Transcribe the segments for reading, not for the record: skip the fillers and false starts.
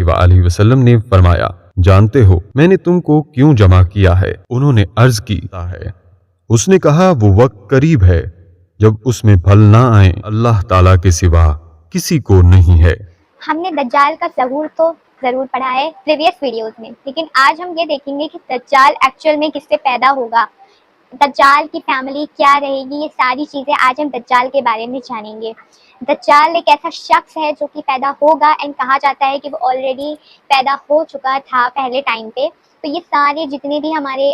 अलैहि वसल्लम ने फरमाया, जानते हो मैंने तुमको क्यों जमा किया है? उन्होंने अर्ज की है। उसने कहा, वो वक्त करीब है जब उसमें फल ना आए, अल्लाह ताला के सिवा किसी को नहीं है। हमने दज्जाल का ज़हूर तो ज़रूर पढ़ा है प्रीवियस वीडियोस में, लेकिन आज हम ये देखेंगे कि दज्जाल एक्चुअल में किससे पैदा होगा, दज्जाल की फैमिली क्या रहेगी, ये सारी चीज़ें आज हम दज्जाल के बारे में जानेंगे। दज्जाल एक ऐसा शख्स है जो कि पैदा होगा एंड कहा जाता है कि वो ऑलरेडी पैदा हो चुका था पहले टाइम पे। तो ये सारे जितने भी हमारे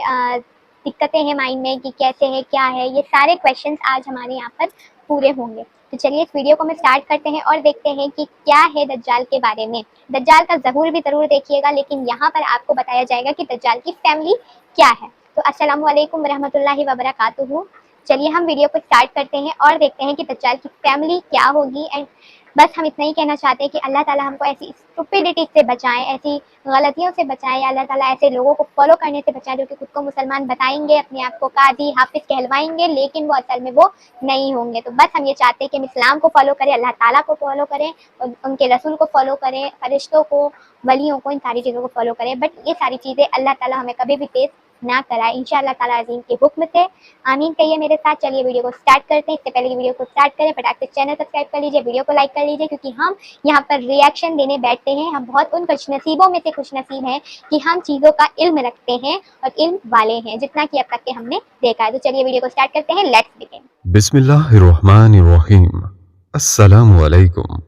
दिक्कतें हैं माइंड में कि कैसे है क्या है, ये सारे क्वेश्चंस आज हमारे यहाँ पर पूरे होंगे। तो चलिए इस वीडियो को हम स्टार्ट करते हैं और देखते हैं कि क्या है दज्जाल के बारे में। दज्जाल का ज़हूर भी ज़रूर देखिएगा, लेकिन यहाँ पर आपको बताया जाएगा कि दज्जाल की फैमिली क्या है। तो अस्सलामु अलैकुम वरहमतुल्लाहि वबरकातुहू। चलिए हम वीडियो को स्टार्ट करते हैं और देखते हैं कि दज्जाल की फैमिली क्या होगी। एंड बस हम इतना ही कहना चाहते हैं कि अल्लाह ताला हमको ऐसी स्टुपिडिटी से बचाएं, ऐसी गलतियों से बचाएं, अल्लाह ताला ऐसे लोगों को फॉलो करने से बचाएं जो कि खुद को मुसलमान बताएंगे, अपने आप को काजी हाफिज कहलवाएंगे, लेकिन वो असल में वो नहीं होंगे। तो बस हम ये चाहते हैं कि हम इस्लाम को फॉलो करें, अल्लाह ताला को फॉलो करें, और उनके रसूल को फॉलो करें, फरिश्तों को, वलियों को, इन सारी चीज़ों को फॉलो करें। बट ये सारी चीज़ें अल्लाह ताला हमें कभी भी फेस ना कराए इंशाअल्लाह ताला अज़ीम के हुक्म से। आमीन कहिए मेरे साथ। चलिए वीडियो को स्टार्ट करते हैं। इससे पहले कि वीडियो को स्टार्ट करें फटाक से चैनल सब्सक्राइब कर लीजिए, वीडियो को लाइक कर लीजिए, क्योंकि हम यहाँ पर रिएक्शन देने बैठते हैं। हम बहुत उन खुशनसीबों में से खुशनसीब हैं कि हम चीज़ों का इल्म रखते हैं और इल्म वाले हैं, जितना कि अब तक के हमने देखा है। तो चलिए वीडियो को स्टार्ट करते हैं, लेट्स बिगिन। बिस्मिल्लाहिर्रहमानिर्रहीम। अस्सलामु अलैकुम।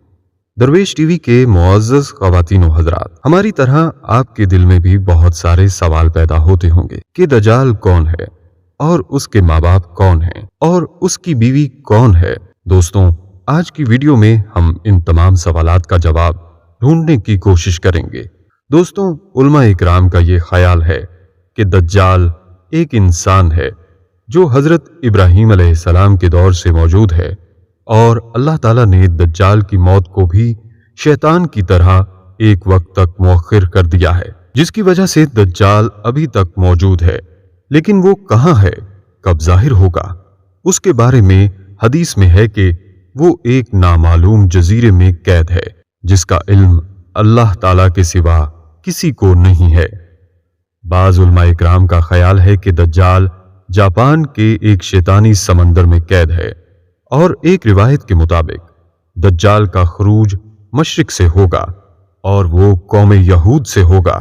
दरवेश टीवी के मुअज़्ज़ज़ ख़वातीन व हज़रात, हमारी तरह आपके दिल में भी बहुत सारे सवाल पैदा होते होंगे कि दज्जाल कौन है और उसके माँ बाप कौन हैं और उसकी बीवी कौन है। दोस्तों, आज की वीडियो में हम इन तमाम सवालात का जवाब ढूंढने की कोशिश करेंगे। दोस्तों, उलमा इकराम का ये ख्याल है कि दज्जाल एक इंसान है जो हज़रत इब्राहीम अलैहिस्सलाम के दौर से मौजूद है, और अल्लाह ताला ने दज्जाल की मौत को भी शैतान की तरह एक वक्त तक मुअख्खिर कर दिया है, जिसकी वजह से दज्जाल अभी तक मौजूद है। लेकिन वो कहाँ है, कब जाहिर होगा, उसके बारे में हदीस में है कि वो एक नामालूम जजीरे में कैद है, जिसका इल्म अल्लाह ताला के सिवा किसी को नहीं है। बाज़ उलमा इकराम का ख्याल है कि दज्जाल जापान के एक शैतानी समंदर में कैद है, और एक रिवायत के मुताबिक दज्जाल का खरूज मशरिक से होगा और वो कौम यहूद से होगा,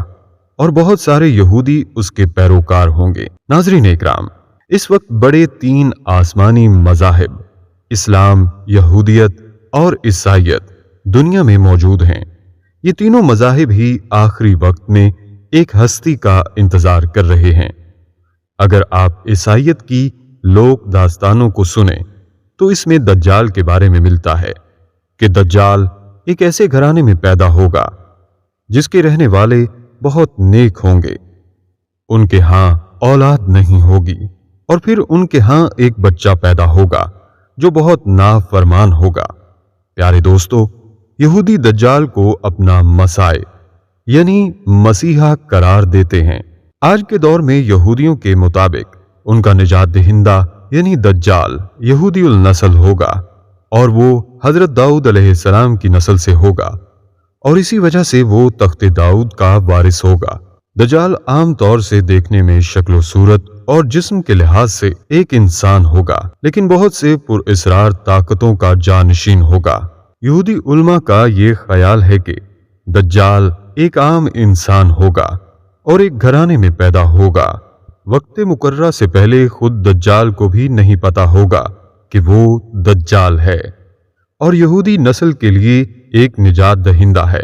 और बहुत सारे यहूदी उसके पैरोकार होंगे। नाज़रीन इकराम, इस वक्त बड़े तीन आसमानी मज़ाहिब इस्लाम, यहूदियत और ईसाईयत दुनिया में मौजूद हैं। ये तीनों मज़ाहिब ही आखिरी वक्त में एक हस्ती का इंतजार कर रहे हैं। अगर आप ईसाईयत की लोक दास्तानों को सुने तो इसमें दज्जाल के बारे में मिलता है कि दज्जाल एक ऐसे घराने में पैदा होगा जिसके रहने वाले बहुत नेक होंगे, उनके हां औलाद नहीं होगी, और फिर उनके हां एक बच्चा पैदा होगा जो बहुत नाफरमान होगा। प्यारे दोस्तों, यहूदी दज्जाल को अपना मसाए यानी मसीहा करार देते हैं। आज के दौर में यहूदियों के मुताबिक उनका निजात दहिंदा यानी दज्जाल यहूदीउल नस्ल होगा, और वो हजरत दाऊद अलैहिस्सलाम की नस्ल से होगा, और इसी वजह से वो तख्ते दाऊद का वारिस होगा। दज्जाल आम तौर से देखने में शक्ल सूरत और जिस्म के लिहाज से एक इंसान होगा, लेकिन बहुत से पुरअसरार ताकतों का जानशीन होगा। यहूदी उलमा का ये ख्याल है कि दज्जाल एक आम इंसान होगा और एक घराने में पैदा होगा। वक्त मुकर्रा से पहले खुद दज्जाल को भी नहीं पता होगा कि वो दज्जाल है, और यहूदी नस्ल के लिए एक निजात दहिंदा है।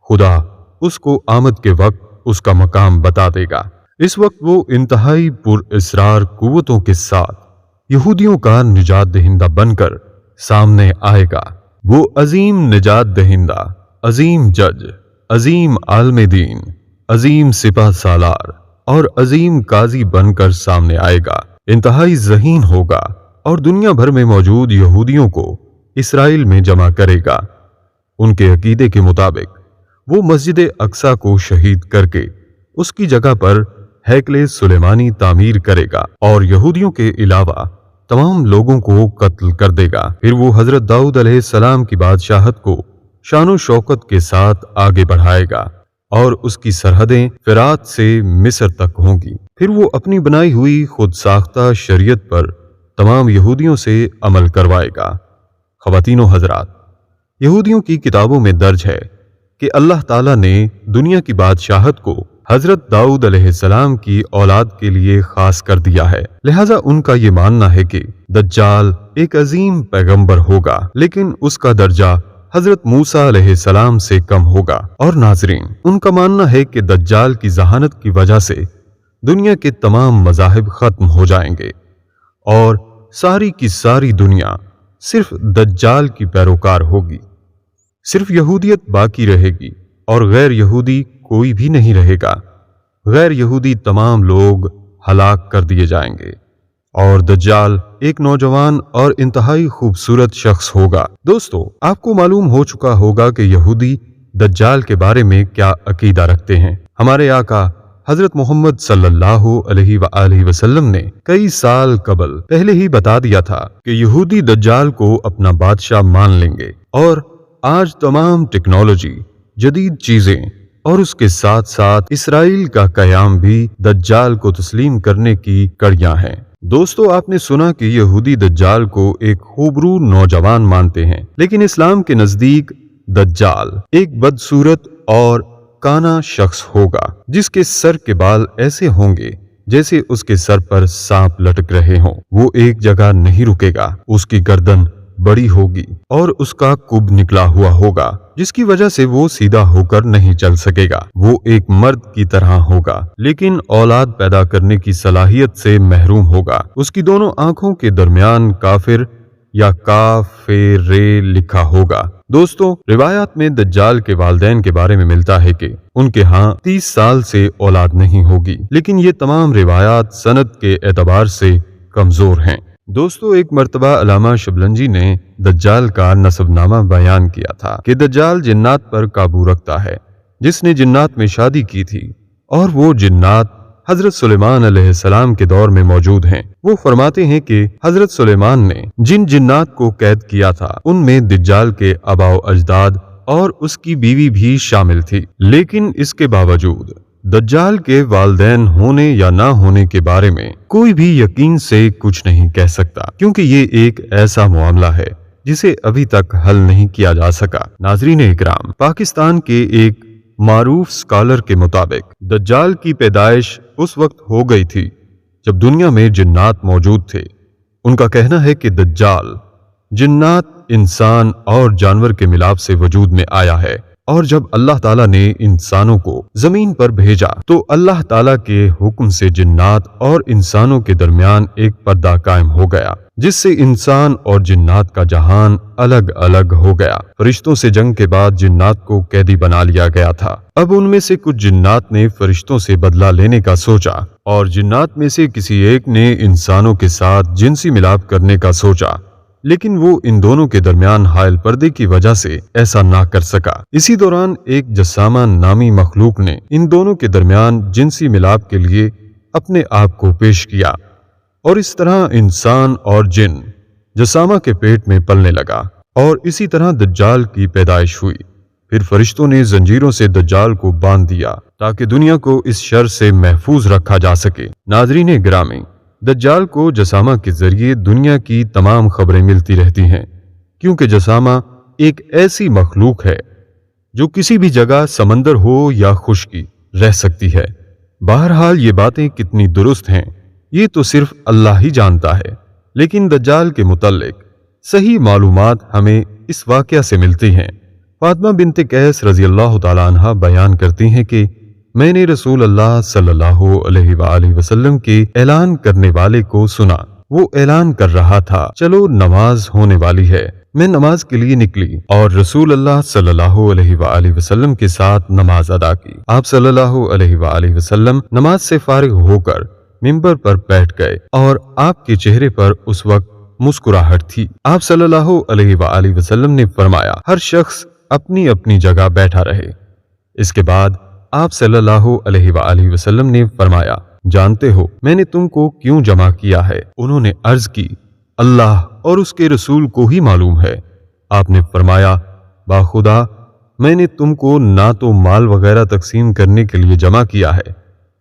खुदा उसको आमद के वक्त उसका मकाम बता देगा। इस वक्त वो इंतहाई पुरअसरार कुव्वतों के साथ यहूदियों का निजात दहिंदा बनकर सामने आएगा। वो अजीम निजात दहिंदा, अजीम जज, अजीम आलमे दीन, अजीम सिपह सालार और अजीम काजी बनकर सामने आएगा। इंतहाई ज़हीन होगा और दुनिया भर में मौजूद यहूदियों को इसराइल में जमा करेगा। उनके अकीदे के मुताबिक वो मस्जिद अक्सा को शहीद करके उसकी जगह पर हैकले सुलेमानी तामीर करेगा और यहूदियों के अलावा तमाम लोगों को कत्ल कर देगा। फिर वो हजरत दाऊद अलैहिस्सलाम की बादशाहत को शान व शौकत के साथ आगे बढ़ाएगा और उसकी सरहदें फिरात से मिस्र तक होंगी। फिर वो अपनी बनाई हुई खुद साख्ता शरीयत पर तमाम यहूदियों से अमल करवाएगा। ख़वातीनो हज़रात, यहूदियों की किताबों में दर्ज है कि अल्लाह ताला ने दुनिया की बादशाहत को हजरत दाऊद अलैहिस्सलाम की औलाद के लिए खास कर दिया है। लिहाजा उनका ये मानना है कि दज्जाल एक अजीम पैगंबर होगा, लेकिन उसका दर्जा हजरत मूसा अलैहिस्सलाम से कम होगा। और नाज़रीन, उनका मानना है कि दज्जाल की जहानत की वजह से दुनिया के तमाम मज़ाहिब खत्म हो जाएंगे और सारी की सारी दुनिया सिर्फ दज्जाल की पैरोकार होगी। सिर्फ यहूदियत बाकी रहेगी और गैर यहूदी कोई भी नहीं रहेगा। गैर यहूदी तमाम लोग हलाक कर दिए जाएंगे और दज्जाल एक नौजवान और इंतहाई खूबसूरत शख्स होगा। दोस्तों, आपको मालूम हो चुका होगा कि यहूदी दज्जाल के बारे में क्या अकीदा रखते हैं। हमारे आका हजरत मोहम्मद सल्लल्लाहु अलैहि वसल्लम ने कई साल कबल पहले ही बता दिया था कि यहूदी दज्जाल को अपना बादशाह मान लेंगे और आज तमाम टेक्नोलॉजी, जदीद चीजें और उसके साथ साथ इसराइल का कयाम भी दज्जाल को तस्लीम करने की कड़ियां हैं। दोस्तों, आपने सुना कि यहूदी दज्जाल को एक खूबरू नौजवान मानते हैं, लेकिन इस्लाम के नजदीक दज्जाल एक बदसूरत और काना शख्स होगा जिसके सर के बाल ऐसे होंगे जैसे उसके सर पर सांप लटक रहे हों। वो एक जगह नहीं रुकेगा, उसकी गर्दन बड़ी होगी और उसका कुब निकला हुआ होगा, जिसकी वजह से वो सीधा होकर नहीं चल सकेगा। वो एक मर्द की तरह होगा, लेकिन औलाद पैदा करने की सलाहियत से महरूम होगा। उसकी दोनों आंखों के दरमियान काफिर या काफिरे लिखा होगा। दोस्तों, रिवायात में दज्जाल के वालिदैन के बारे में मिलता है कि उनके यहाँ 30 साल से औलाद नहीं होगी, लेकिन ये तमाम रिवायात सनद के एतबार से कमजोर हैं। दोस्तों, एक मर्तबा अल्लामा शबलंजी ने दज्जाल का नसबनामा बयान किया था कि दज्जाल जिन्नात पर काबू रखता है, जिसने जिन्नात में शादी की थी और वो जिन्नात हजरत सुलेमान अलैहिस्सलाम के दौर में मौजूद हैं। वो फरमाते हैं कि हजरत सुलेमान ने जिन जिन्नात को कैद किया था उनमें दज्जाल के आबाओ अजदाद और उसकी बीवी भी शामिल थी। लेकिन इसके बावजूद दज्जाल के वालिदैन होने या ना होने के बारे में कोई भी यकीन से कुछ नहीं कह सकता, क्योंकि ये एक ऐसा मामला है जिसे अभी तक हल नहीं किया जा सका। नाज़रीन इकराम, पाकिस्तान के एक मारूफ स्कॉलर के मुताबिक दज्जाल की पैदाइश उस वक्त हो गई थी जब दुनिया में जिन्नात मौजूद थे। उनका कहना है कि दज्जाल जिन्नात, इंसान और जानवर के मिलाप से वजूद में आया है और जब अल्लाह ताला ने इंसानों को जमीन पर भेजा तो अल्लाह ताला के हुक्म से जिन्नात और इंसानों के दरमियान एक पर्दा कायम हो गया, जिससे इंसान और जिन्नात का जहान अलग अलग हो गया। फरिश्तों से जंग के बाद जिन्नात को कैदी बना लिया गया था। अब उनमें से कुछ जिन्नात ने फरिश्तों से बदला लेने का सोचा और जिन्नात में से किसी एक ने इंसानों के साथ जिनसी मिलाप करने का सोचा, लेकिन वो इन दोनों के दरमियान हायल पर्दे की वजह से ऐसा ना कर सका। इसी दौरान एक जसामा नामी मखलूक ने इन दोनों के दरमियान जिनसी मिलाप के लिए अपने आप को पेश किया और इस तरह इंसान और जिन जसामा के पेट में पलने लगा और इसी तरह दज्जाल की पैदाइश हुई। फिर फरिश्तों ने जंजीरों से दज्जाल को बांध दिया ताकि दुनिया को इस शर से महफूज रखा जा सके। नाज़रीन गिरामी, दज्जाल को जसामा के जरिए दुनिया की तमाम खबरें मिलती रहती हैं, क्योंकि जसामा एक ऐसी मखलूक है जो किसी भी जगह, समंदर हो या खुश्की, रह सकती है। बहरहाल ये बातें कितनी दुरुस्त हैं ये तो सिर्फ अल्लाह ही जानता है, लेकिन दज्जाल के मुतल्लिक सही मालूमात हमें इस वाक़या से मिलती हैं। फातिमा बिन्ते कैस रज़ी अल्लाह तआला अन्हा बयान करती हैं कि मैंने रसूल अल्लाह सल्लल्लाहु अलैहि वसल्लम के ऐलान करने वाले को सुना। वो ऐलान कर रहा था, चलो नमाज होने वाली है। मैं नमाज के लिए निकली और रसूल अल्लाह सल्लल्लाहु अलैहि वसल्लम के साथ नमाज अदा की। आप सल्लल्लाहु अलैहि वसल्लम नमाज से फारिग होकर मिंबर पर बैठ गए और आपके चेहरे पर उस वक्त मुस्कुराहट थी। आप सल्लल्लाहु अलैहि वसल्लम ने फरमाया, हर शख्स अपनी अपनी जगह बैठा रहे। इसके बाद आप सल्लल्लाहु अलैहि वसल्लम ने फरमाया, जानते हो मैंने तुमको क्यों जमा किया है? उन्होंने अर्ज की, अल्लाह और उसके रसूल को ही मालूम है। आपने फरमाया, बाखुदा میں نے تم کو نہ تو مال وغیرہ تقسیم کرنے کے لیے جمع کیا ہے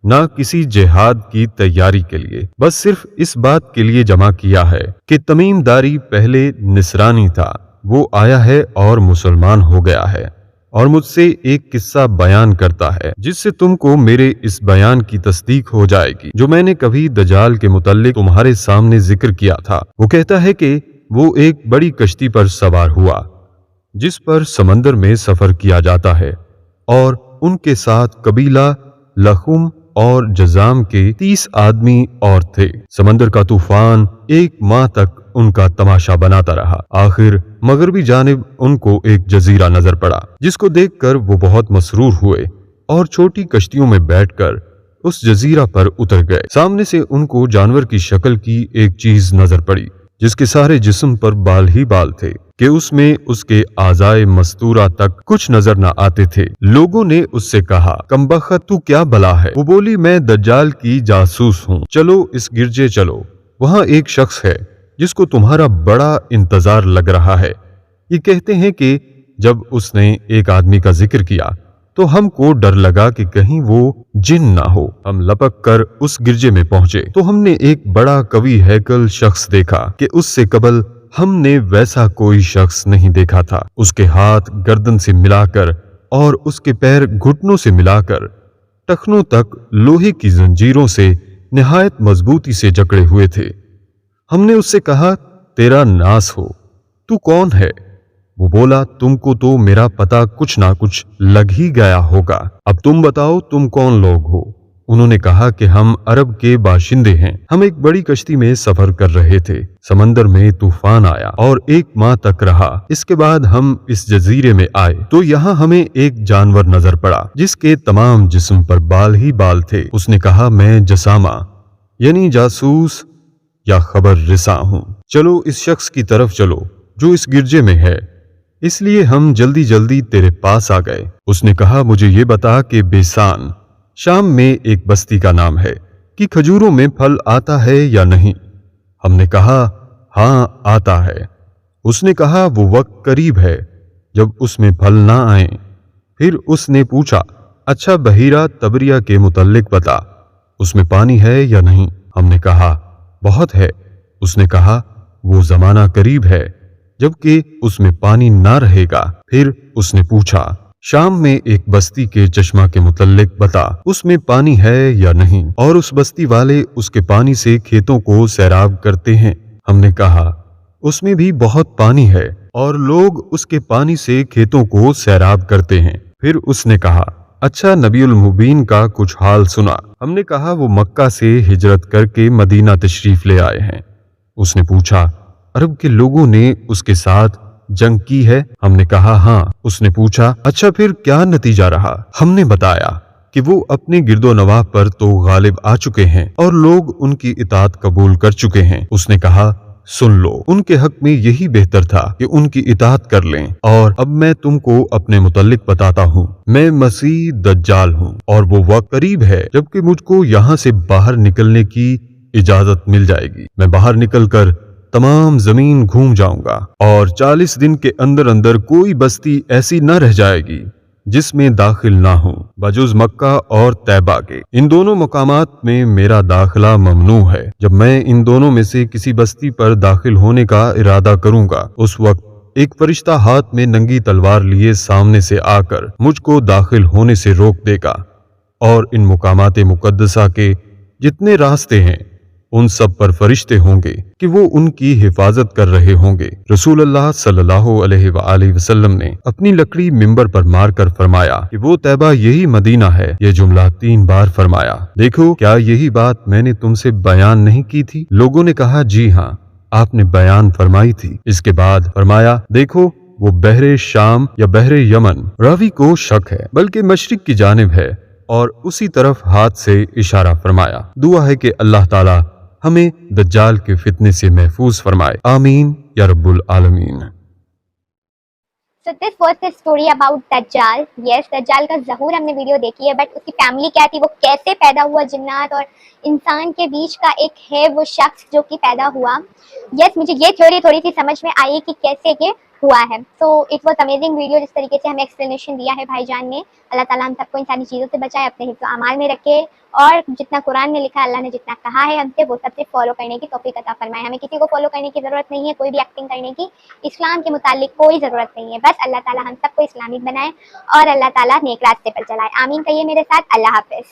نہ کسی جہاد کی تیاری کے لیے، بس صرف اس بات کے لیے جمع کیا ہے کہ تمیم داری پہلے نصرانی تھا، وہ آیا ہے اور مسلمان ہو گیا ہے اور مجھ سے ایک قصہ بیان کرتا ہے جس سے تم کو میرے اس بیان کی تصدیق ہو جائے گی جو میں نے کبھی دجال کے متعلق تمہارے سامنے ذکر کیا تھا۔ وہ کہتا ہے کہ وہ ایک بڑی کشتی پر سوار ہوا جس پر سمندر میں سفر کیا جاتا ہے، اور ان کے ساتھ قبیلہ لخم اور جزام کے 30 آدمی اور تھے۔ سمندر کا طوفان ایک ماہ تک ان کا تماشا بناتا رہا۔ آخر مغربی جانب ان کو ایک جزیرہ نظر پڑا جس کو دیکھ کر وہ بہت مسرور ہوئے اور چھوٹی کشتیوں میں بیٹھ کر اس جزیرہ پر اتر گئے۔ سامنے سے ان کو جانور کی شکل کی ایک چیز نظر پڑی جس کے سارے جسم پر بال ہی بال تھے کہ اس میں اس کے اعضائے مستورہ تک کچھ نظر نہ آتے تھے۔ لوگوں نے اس سے کہا، کمبخت تو کیا بلا ہے؟ وہ بولی، میں دجال کی جاسوس ہوں، چلو اس گرجے چلو، وہاں ایک شخص ہے جس کو تمہارا بڑا انتظار لگ رہا ہے۔ یہ کہتے ہیں کہ جب اس نے ایک آدمی کا ذکر کیا تو ہم کو ڈر لگا کہ کہیں وہ جن نہ ہو۔ ہم لپک کر اس گرجے میں پہنچے تو ہم نے ایک بڑا قوی ہیکل شخص دیکھا کہ اس سے قبل ہم نے ویسا کوئی شخص نہیں دیکھا تھا۔ اس کے ہاتھ گردن سے ملا کر اور اس کے پیر گھٹنوں سے ملا کر ٹخنوں تک لوہے کی زنجیروں سے نہایت مضبوطی سے جکڑے ہوئے تھے۔ ہم نے اس سے کہا، تیرا ناس ہو، تو کون ہے؟ وہ بولا، تم کو تو میرا پتہ کچھ نہ کچھ لگ ہی گیا ہوگا، اب تم بتاؤ تم کون لوگ ہو؟ انہوں نے کہا کہ ہم عرب کے باشندے ہیں، ہم ایک بڑی کشتی میں سفر کر رہے تھے، سمندر میں طوفان آیا اور ایک ماہ تک رہا، اس کے بعد ہم اس جزیرے میں آئے تو یہاں ہمیں ایک جانور نظر پڑا جس کے تمام جسم پر بال ہی بال تھے۔ اس نے کہا، میں جسامہ یعنی جاسوس یا خبر رساں ہوں، چلو اس شخص کی طرف چلو جو اس گرجے میں ہے، اس لیے ہم جلدی جلدی تیرے پاس آ گئے۔ اس نے کہا، مجھے یہ بتا کہ بیسان شام میں ایک بستی کا نام ہے کہ کھجوروں میں پھل آتا ہے یا نہیں؟ ہم نے کہا، ہاں آتا ہے۔ اس نے کہا، وہ وقت قریب ہے جب اس میں پھل نہ آئیں۔ پھر اس نے پوچھا، اچھا بحیرہ تبریہ کے متعلق بتا، اس میں پانی ہے یا نہیں؟ ہم نے کہا، بہت ہے۔ اس نے کہا، وہ زمانہ قریب ہے جبکہ اس میں پانی نہ رہے گا۔ پھر اس نے پوچھا، شام میں ایک بستی کے چشمہ کے متعلق بتا، اس میں پانی ہے یا نہیں؟ اور اس بستی والے اس کے پانی سے کھیتوں کو سیراب کرتے ہیں۔ ہم نے کہا، اس میں بھی بہت پانی ہے اور لوگ اس کے پانی سے کھیتوں کو سیراب کرتے ہیں۔ پھر اس نے کہا، اچھا نبی المبین کا کچھ حال سنا؟ ہم نے کہا، وہ مکہ سے ہجرت کر کے مدینہ تشریف لے آئے ہیں۔ اس نے پوچھا، عرب کے لوگوں نے اس کے ساتھ جنگ کی ہے؟ ہم نے کہا، ہاں۔ اس نے پوچھا، اچھا پھر کیا نتیجہ رہا؟ ہم نے بتایا کہ وہ اپنے گرد و نواح پر تو غالب آ چکے ہیں اور لوگ ان کی اطاعت قبول کر چکے ہیں۔ اس نے کہا، سن لو، ان کے حق میں یہی بہتر تھا کہ ان کی اطاعت کر لیں، اور اب میں تم کو اپنے متعلق بتاتا ہوں، میں مسیح دجال ہوں اور وہ وقت قریب ہے جبکہ مجھ کو یہاں سے باہر نکلنے کی اجازت مل جائے گی۔ میں باہر نکل کر تمام زمین گھوم جاؤں گا اور 40 دن کے اندر اندر کوئی بستی ایسی نہ رہ جائے گی جس میں داخل نہ ہوں بجز مکہ اور طیبہ کے۔ ان دونوں مقامات میں میرا داخلہ ممنوع ہے۔ جب میں ان دونوں میں سے کسی بستی پر داخل ہونے کا ارادہ کروں گا، اس وقت ایک فرشتہ ہاتھ میں ننگی تلوار لیے سامنے سے آ کر مجھ کو داخل ہونے سے روک دے گا، اور ان مقامات مقدسہ کے جتنے راستے ہیں ان سب پر فرشتے ہوں گے کہ وہ ان کی حفاظت کر رہے ہوں گے۔ رسول اللہ صلی اللہ علیہ وآلہ وسلم نے اپنی لکڑی منبر پر مار کر فرمایا کہ وہ طیبہ یہی مدینہ ہے۔ یہ جملہ 3 بار فرمایا۔ دیکھو، کیا یہی بات میں نے تم سے بیان نہیں کی تھی؟ لوگوں نے کہا، جی ہاں، آپ نے بیان فرمائی تھی۔ اس کے بعد فرمایا، دیکھو وہ بحر شام یا بحر یمن، راوی کو شک ہے، بلکہ مشرق کی جانب ہے، اور اسی طرف ہاتھ سے اشارہ فرمایا۔ دعا ہے کہ اللہ تعالی ہمیں دجال کے فتنے سے محفوظ فرمائے، آمین یا رب العالمین۔ So this was the story about دجال. Yes, دجال کا ظہور ہم نے ویڈیو دیکھی ہے، بٹ اس کی فیملی کیا تھی، وہ کیسے پیدا ہوا جنات اور انسان کے بیچ کا ایک ہے وہ شخص جو کہ پیدا ہوا۔ یس، مجھے یہ تھیوری تھوڑی سی سمجھ میں آئی کہ کیسے کہ ہوا ہے. So it was amazing video. جس طریقے سے ہمیں ایکسپلینیشن دیا ہے بھائی جان نے, اللہ تعالیٰ ہم سب کو ان ساری چیزوں سے بچائے, اپنے حفظ و اعمال میں رکھے, اور جتنا قرآن میں لکھا ہے, اللہ نے جتنا کہا ہے ہم سے, وہ سب سے فالو کرنے کی توفیق عطا فرمائے. ہمیں کسی کو فالو کرنے کی ضرورت نہیں ہے, کوئی بھی ایکٹنگ کرنے کی اسلام کے متعلق کوئی ضرورت نہیں ہے. بس اللہ تعالیٰ ہم سب کو اسلامک بنائے اور اللہ تعالیٰ نیک راستے پر چلائے. آمین کہیے میرے ساتھ. اللہ حافظ.